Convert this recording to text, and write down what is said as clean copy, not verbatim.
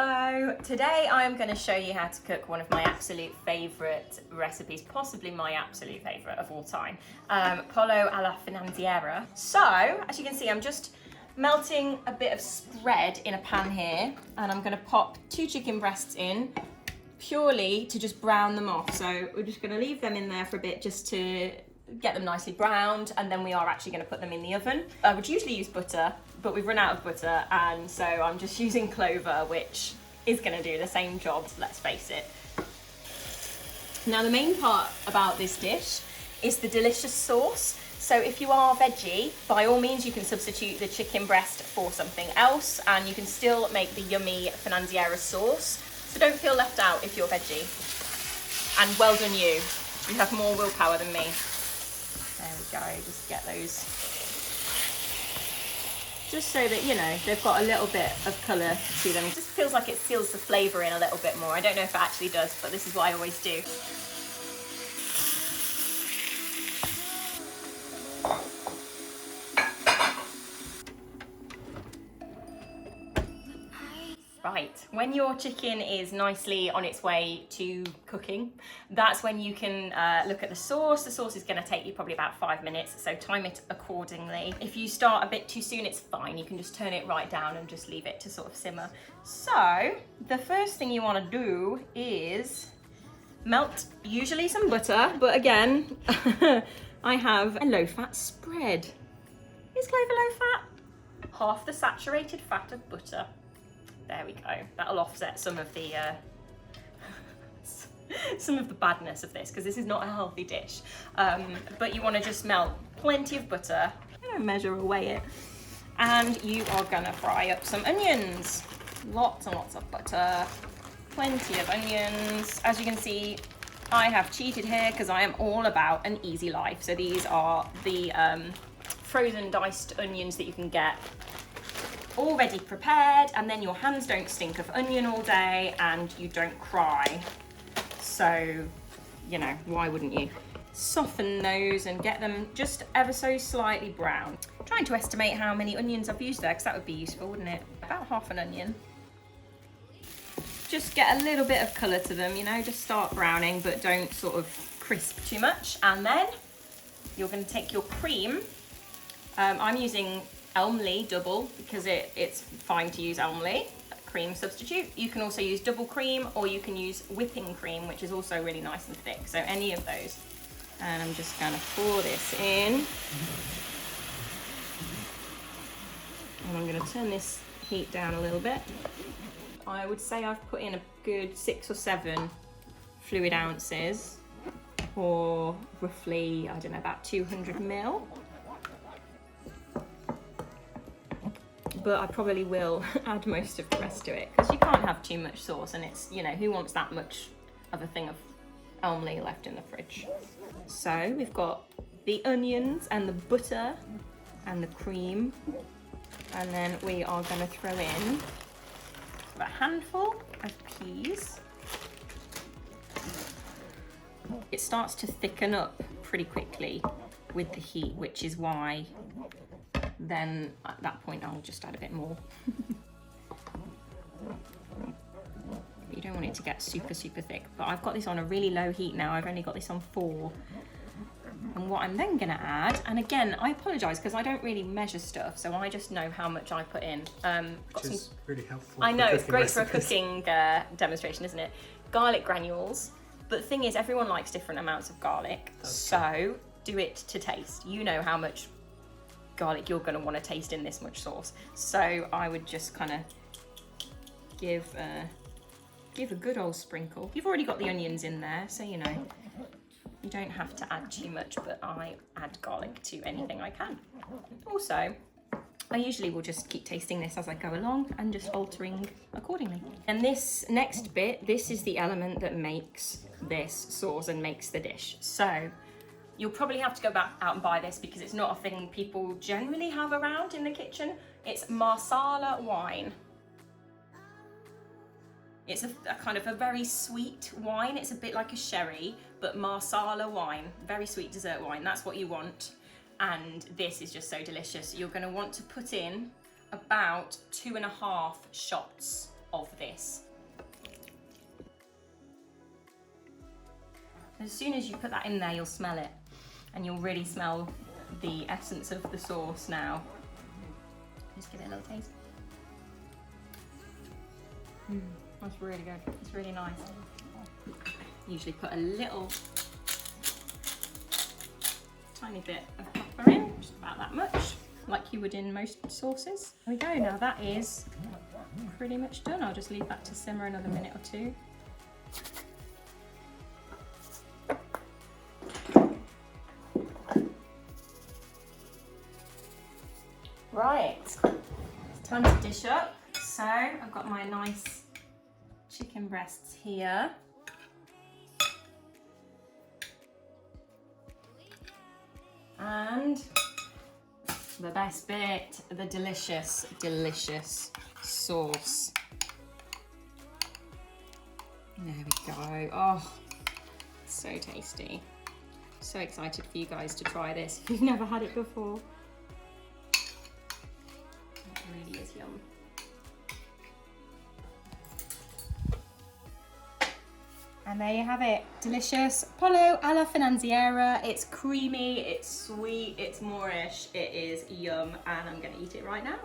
Hello! Today I'm going to show you how to cook one of my absolute favourite recipes, possibly my absolute favourite of all time, Pollo Alla Finanziera. So, as you can see, I'm just melting a bit of spread in a pan here, and I'm going to pop 2 chicken breasts in, purely to just brown them off. So we're just going to leave them in there for a bit just to get them nicely browned, and then we are actually going to put them in the oven. I would usually use butter, but we've run out of butter, and so I'm just using clover, which is going to do the same job, let's face it. Now, the main part about this dish is the delicious sauce. So if you are veggie, by all means you can substitute the chicken breast for something else, and you can still make the yummy Finanziera sauce. So don't feel left out if you're veggie. And well done you. You have more willpower than me. There we go, just get those. Just so that, you know, they've got a little bit of colour to them. It just feels like it seals the flavour in a little bit more. I don't know if it actually does, but this is what I always do. Right, when your chicken is nicely on its way to cooking, that's when you can look at the sauce. The sauce is going to take you probably about 5 minutes, so time it accordingly. If you start a bit too soon, it's fine. You can just turn it right down and just leave it to sort of simmer. So the first thing you want to do is melt usually some butter, but again, I have a low-fat spread. Is clover low-fat? Half the saturated fat of butter. There we go. That'll offset some of the badness of this, because this is not a healthy dish. But you want to just melt plenty of butter. I'm gonna measure away it, and you are gonna fry up some onions. Lots and lots of butter, plenty of onions. As you can see, I have cheated here because I am all about an easy life. So these are the frozen diced onions that you can get already prepared, and then your hands don't stink of onion all day and you don't cry. So, you know, why wouldn't you? Soften those and get them just ever so slightly brown. I'm trying to estimate how many onions I've used there, because that would be useful, wouldn't it? About half an onion. Just get a little bit of colour to them, you know, just start browning, but don't sort of crisp too much. And then you're going to take your cream. I'm using Elmlea double because it's fine to use Elmlea cream substitute. You can also use double cream, or you can use whipping cream, which is also really nice and thick. So any of those. And I'm just going to pour this in. And I'm going to turn this heat down a little bit. I would say I've put in a good 6 or 7 fluid ounces, or roughly, I don't know, about 200 ml. But I probably will add most of the rest to it, because you can't have too much sauce, and it's, you know, who wants that much of a thing of Elmlea left in the fridge? So we've got the onions and the butter and the cream, and then we are going to throw in a handful of peas. It starts to thicken up pretty quickly with the heat, which is why then at that point I'll just add a bit more. You don't want it to get super thick, but I've got this on a really low heat now. I've only got this on 4. And what I'm then going to add, and again I apologise because I don't really measure stuff, so I just know how much I put in. Which is really helpful. I know, it's great for a cooking demonstration, isn't it? Garlic granules, but the thing is, everyone likes different amounts of garlic, so do it to taste. You know how much garlic you're going to want to taste in this much sauce, so I would just kind of give a good old sprinkle. You've already got the onions in there, so you know you don't have to add too much, but I add garlic to anything I can. Also, I usually will just keep tasting this as I go along and just altering accordingly. And this next bit, this is the element that makes this sauce and makes the dish. So you'll probably have to go back out and buy this, because it's not a thing people generally have around in the kitchen. It's Marsala wine. It's a kind of a very sweet wine. It's a bit like a sherry, but Marsala wine, very sweet dessert wine. That's what you want. And this is just so delicious. You're going to want to put in about 2.5 shots of this. As soon as you put that in there, you'll smell it, and you'll really smell the essence of the sauce now. Just give it a little taste. That's really good. It's really nice. Usually put a little tiny bit of pepper in, just about that much, like you would in most sauces. There we go. Now that is pretty much done. I'll just leave that to simmer another minute or two. Right, it's time to dish up. So I've got my nice chicken breasts here. And the best bit, the delicious, delicious sauce. There we go. Oh, so tasty. So excited for you guys to try this if you've never had it before. It really is yum. And there you have it, delicious pollo alla finanziera. It's creamy, it's sweet, it's Moorish, it is yum, and I'm gonna eat it right now.